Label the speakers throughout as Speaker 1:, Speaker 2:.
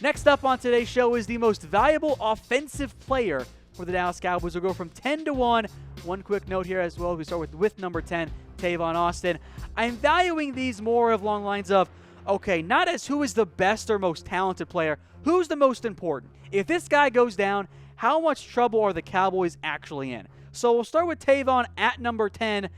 Speaker 1: Next up on today's show is the most valuable offensive player for the Dallas Cowboys. We'll go from 10 to 1. One quick note here as well. We start with number 10, Tavon Austin. I'm valuing these more along lines of, okay, not as who is the best or most talented player, who's the most important. If this guy goes down, how much trouble are the Cowboys actually in? So we'll start with Tavon at number 10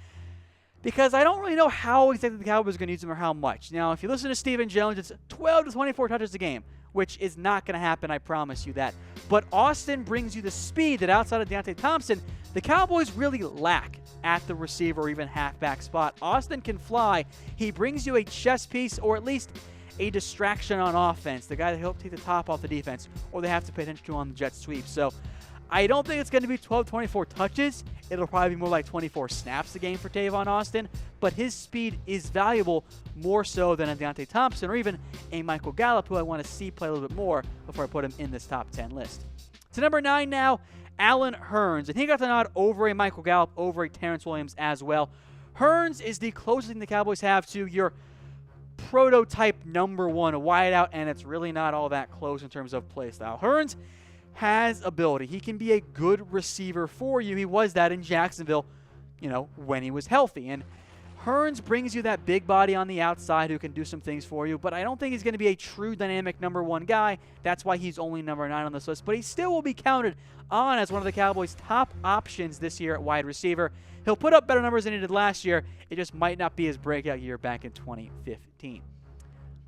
Speaker 1: because I don't really know how exactly the Cowboys are going to use him or how much. Now, if you listen to Stephen Jones, it's 12 to 24 touches a game, which is not going to happen, I promise you that. But Austin brings you the speed that outside of Deonte Thompson, the Cowboys really lack at the receiver or even halfback spot. Austin can fly. He brings you a chess piece or at least a distraction on offense, the guy that helped take the top off the defense, or they have to pay attention to on the jet sweep. So I don't think it's going to be 12, 24 touches. It'll probably be more like 24 snaps a game for Tavon Austin, but his speed is valuable more so than a Deonte Thompson or even a Michael Gallup, who I want to see play a little bit more before I put him in this top 10 list. To number 9 now, Allen Hurns, and he got the nod over a Michael Gallup, over a Terrence Williams as well. Hurns is the closest thing the Cowboys have to your prototype number 1 wideout, and it's really not all that close in terms of play style. Hurns has ability. He can be a good receiver for you. He was that in Jacksonville, when he was healthy. And Hurns brings you that big body on the outside who can do some things for you, but I don't think he's going to be a true dynamic number 1 guy. That's why he's only number 9 on this list, but he still will be counted on as one of the Cowboys' top options this year at wide receiver. He'll put up better numbers than he did last year. It just might not be his breakout year back in 2015.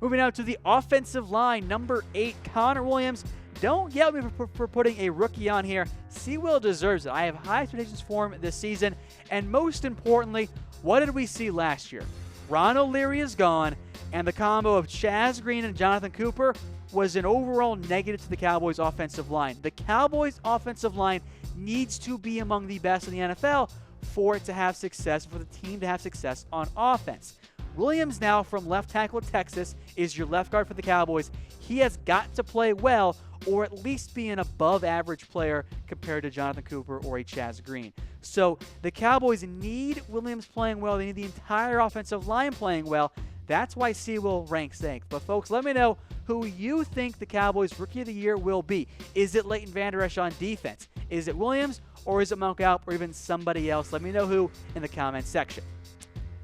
Speaker 1: Moving out to the offensive line, number 8, Connor Williams. Don't yell at me for putting a rookie on here. Sewell deserves it. I have high expectations for him this season. And most importantly, what did we see last year? Ron O'Leary is gone, and the combo of Chaz Green and Jonathan Cooper was an overall negative to the Cowboys' offensive line. The Cowboys' offensive line needs to be among the best in the NFL for it to have success, for the team to have success on offense. Williams now from left tackle at Texas is your left guard for the Cowboys. He has got to play well or at least be an above average player compared to Jonathan Cooper or a Chaz Green. So the Cowboys need Williams playing well. They need the entire offensive line playing well. That's why Sewell ranks 8th. But folks, let me know who you think the Cowboys Rookie of the Year will be. Is it Leighton Vander Esch on defense? Is it Williams or is it Michael Gallup or even somebody else? Let me know who in the comments section.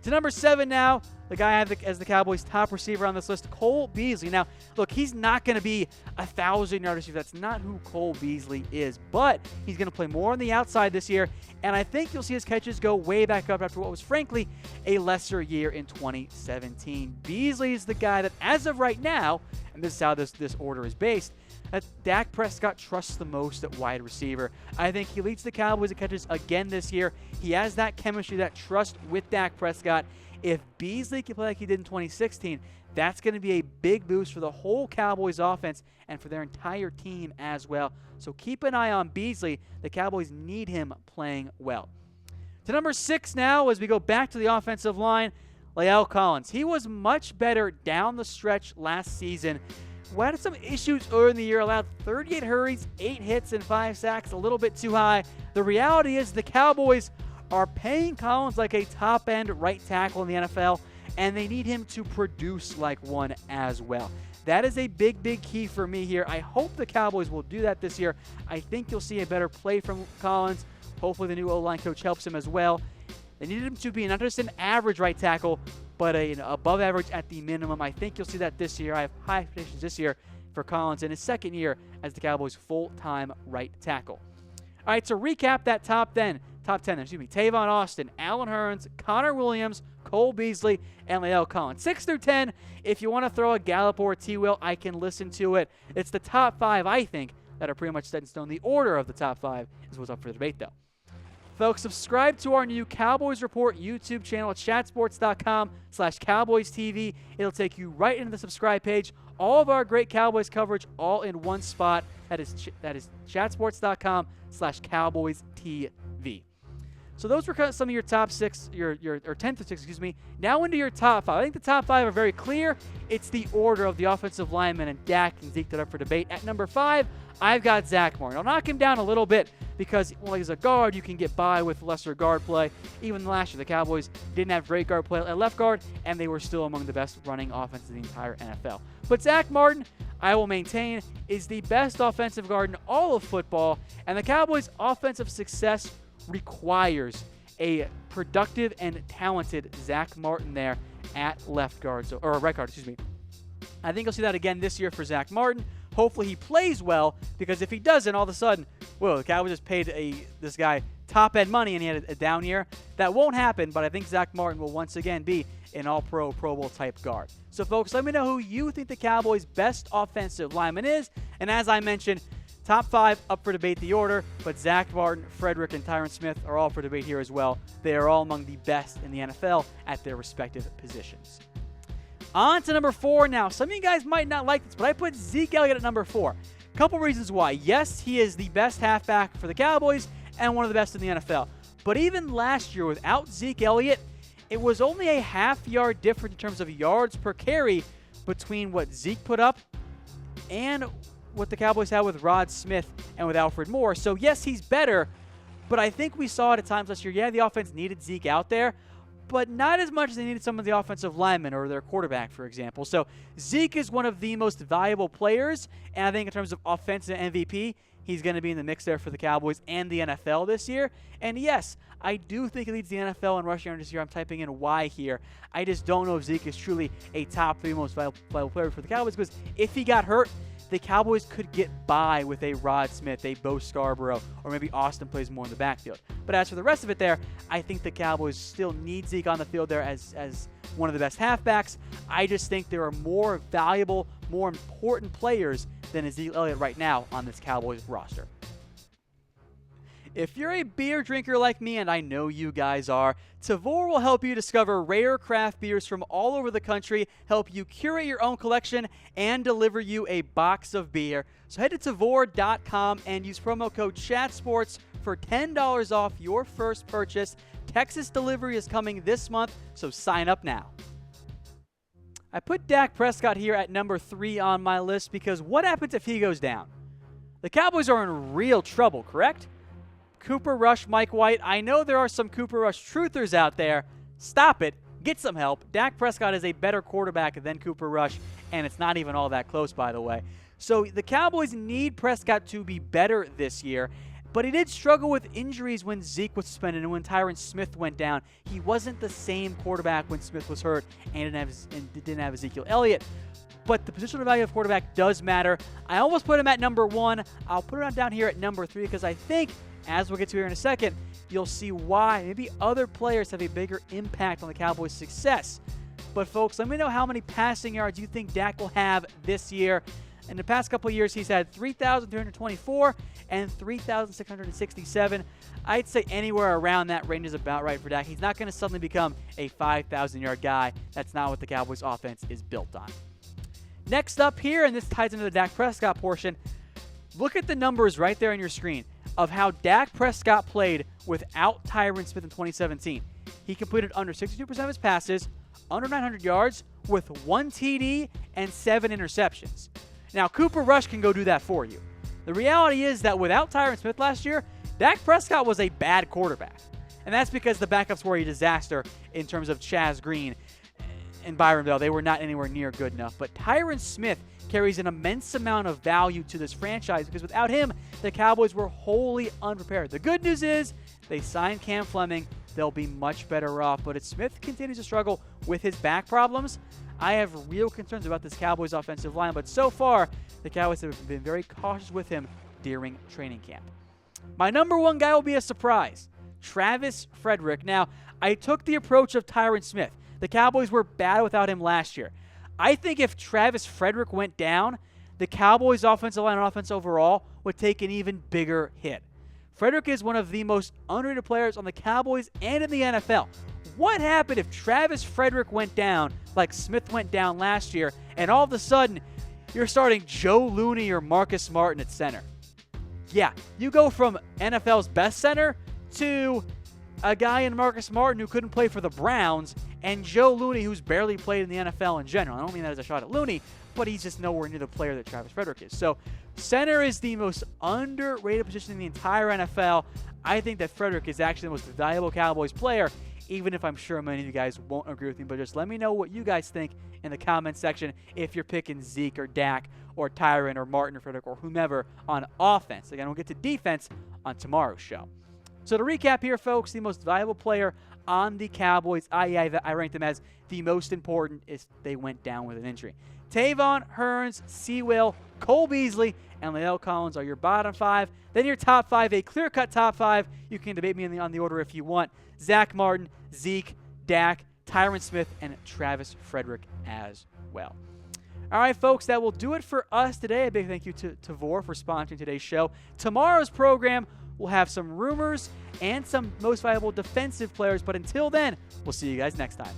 Speaker 1: To number 7 now, the guy I have as the Cowboys' top receiver on this list, Cole Beasley. Now, look, he's not going to be a 1,000-yard receiver. That's not who Cole Beasley is. But he's going to play more on the outside this year, and I think you'll see his catches go way back up after what was, frankly, a lesser year in 2017. Beasley is the guy that, as of right now, and this is how this order is based, that Dak Prescott trusts the most at wide receiver. I think he leads the Cowboys in catches again this year. He has that chemistry, that trust with Dak Prescott. If Beasley can play like he did in 2016, that's going to be a big boost for the whole Cowboys offense and for their entire team as well. So keep an eye on Beasley. The Cowboys need him playing well. To number 6 now, as we go back to the offensive line, La'el Collins. He was much better down the stretch last season. We had some issues earlier in the year, allowed 38 hurries, 8 hits, and 5 sacks, a little bit too high. The reality is the Cowboys are paying Collins like a top-end right tackle in the NFL, and they need him to produce like one as well. That is a big, big key for me here. I hope the Cowboys will do that this year. I think you'll see a better play from Collins. Hopefully the new O-line coach helps him as well. They needed him to be not just an average right tackle, but an above average at the minimum. I think you'll see that this year. I have high expectations this year for Collins in his second year as the Cowboys' full-time right tackle. All right, to recap that top 10, Tavon Austin, Allen Hurns, Connor Williams, Cole Beasley, and La'el Collins. 6 through 10, if you want to throw a Gallup or a T-Will, I can listen to it. It's the top 5, I think, that are pretty much set in stone. The order of the top 5 is what's up for debate, though. Folks, subscribe to our new Cowboys Report YouTube channel at chatsports.com/CowboysTV. It'll take you right into the subscribe page. All of our great Cowboys coverage all in one spot. That is chatsports.com/CowboysTV. So those were kind of some of your top 6, your 10 through 6, excuse me. Now into your top 5. I think the top 5 are very clear. It's the order of the offensive linemen, and Dak and Zeke that are up for debate. At number 5, I've got Zack Martin. I'll knock him down a little bit because, well, he's a guard. You can get by with lesser guard play. Even last year, the Cowboys didn't have great guard play at left guard, and they were still among the best running offenses in the entire NFL. But Zack Martin, I will maintain, is the best offensive guard in all of football, and the Cowboys' offensive success requires a productive and talented Zack Martin there at left guard, or right guard, excuse me. I think you'll see that again this year for Zack Martin. Hopefully he plays well, because if he doesn't, all of a sudden, well, the Cowboys just paid this guy top-end money and he had a down year. That won't happen, but I think Zack Martin will once again be an all-pro, Pro Bowl type guard. So, folks, let me know who you think the Cowboys' best offensive lineman is. And as I mentioned, top 5 up for debate, the order, but Zack Martin, Frederick, and Tyron Smith are all for debate here as well. They are all among the best in the NFL at their respective positions. On to number 4 now. Some of you guys might not like this, but I put Zeke Elliott at number 4. Couple reasons why. Yes, he is the best halfback for the Cowboys and one of the best in the NFL. But even last year, without Zeke Elliott, it was only a half-yard difference in terms of yards per carry between what Zeke put up and what the Cowboys had with Rod Smith and with Alfred Moore. So, yes, he's better, but I think we saw it at times last year. Yeah, the offense needed Zeke out there, but not as much as they needed some of the offensive linemen or their quarterback, for example. So Zeke is one of the most valuable players, and I think in terms of offensive MVP, he's going to be in the mix there for the Cowboys and the NFL this year. And yes, I do think he leads the NFL in rushing yards this year. I'm typing in Y here. I just don't know if Zeke is truly a top 3 most valuable player for the Cowboys, because if he got hurt, the Cowboys could get by with a Rod Smith, a Bo Scarborough, or maybe Austin plays more in the backfield. But as for the rest of it there, I think the Cowboys still need Zeke on the field there as one of the best halfbacks. I just think there are more valuable, more important players than Ezekiel Elliott right now on this Cowboys roster. If you're a beer drinker like me, and I know you guys are, Tavor will help you discover rare craft beers from all over the country, help you curate your own collection, and deliver you a box of beer. So head to Tavor.com and use promo code CHATSPORTS for $10 off your first purchase. Texas delivery is coming this month, so sign up now. I put Dak Prescott here at number 3 on my list because what happens if he goes down? The Cowboys are in real trouble, correct? Cooper Rush, Mike White. I know there are some Cooper Rush truthers out there. Stop it. Get some help. Dak Prescott is a better quarterback than Cooper Rush, and it's not even all that close, by the way. So the Cowboys need Prescott to be better this year, but he did struggle with injuries when Zeke was suspended and when Tyron Smith went down. He wasn't the same quarterback when Smith was hurt and didn't have Ezekiel Elliott. But the positional value of quarterback does matter. I almost put him at number 1. I'll put him down here at number 3 because I think, as we'll get to here in a second, you'll see why maybe other players have a bigger impact on the Cowboys' success. But, folks, let me know how many passing yards you think Dak will have this year. In the past couple of years, he's had 3,324 and 3,667. I'd say anywhere around that range is about right for Dak. He's not going to suddenly become a 5,000-yard guy. That's not what the Cowboys' offense is built on. Next up here, and this ties into the Dak Prescott portion, look at the numbers right there on your screen of how Dak Prescott played without Tyron Smith in 2017. He completed under 62% of his passes, under 900 yards, with 1 TD and 7 interceptions. Now, Cooper Rush can go do that for you. The reality is that without Tyron Smith last year, Dak Prescott was a bad quarterback. And that's because the backups were a disaster in terms of Chaz Green and Byron Bell. They were not anywhere near good enough. But Tyron Smith carries an immense amount of value to this franchise because without him, the Cowboys were wholly unprepared. The good news is they signed Cam Fleming. They'll be much better off. But if Smith continues to struggle with his back problems, I have real concerns about this Cowboys offensive line. But so far, the Cowboys have been very cautious with him during training camp. My number 1 guy will be a surprise, Travis Frederick. Now, I took the approach of Tyron Smith. The Cowboys were bad without him last year. I think if Travis Frederick went down, the Cowboys' offensive line and offense overall would take an even bigger hit. Frederick is one of the most underrated players on the Cowboys and in the NFL. What happened if Travis Frederick went down like Smith went down last year, and all of a sudden you're starting Joe Looney or Marcus Martin at center? Yeah, you go from NFL's best center to a guy in Marcus Martin who couldn't play for the Browns, and Joe Looney, who's barely played in the NFL in general. I don't mean that as a shot at Looney, but he's just nowhere near the player that Travis Frederick is. So center is the most underrated position in the entire NFL. I think that Frederick is actually the most valuable Cowboys player, even if I'm sure many of you guys won't agree with me. But just let me know what you guys think in the comment section if you're picking Zeke or Dak or Tyron or Martin or Frederick or whomever on offense. Again, we'll get to defense on tomorrow's show. So to recap here, folks, the most valuable player on the Cowboys, I ranked them as the most important if they went down with an injury. Tavon, Hurns, Sewell, Cole Beasley, and La'el Collins are your bottom 5. Then your top 5, a clear-cut top 5. You can debate me on the order if you want. Zack Martin, Zeke, Dak, Tyron Smith, and Travis Frederick as well. All right, folks, that will do it for us today. A big thank you to Tavor for sponsoring today's show. Tomorrow's program, we'll have some rumors and some most valuable defensive players. But until then, we'll see you guys next time.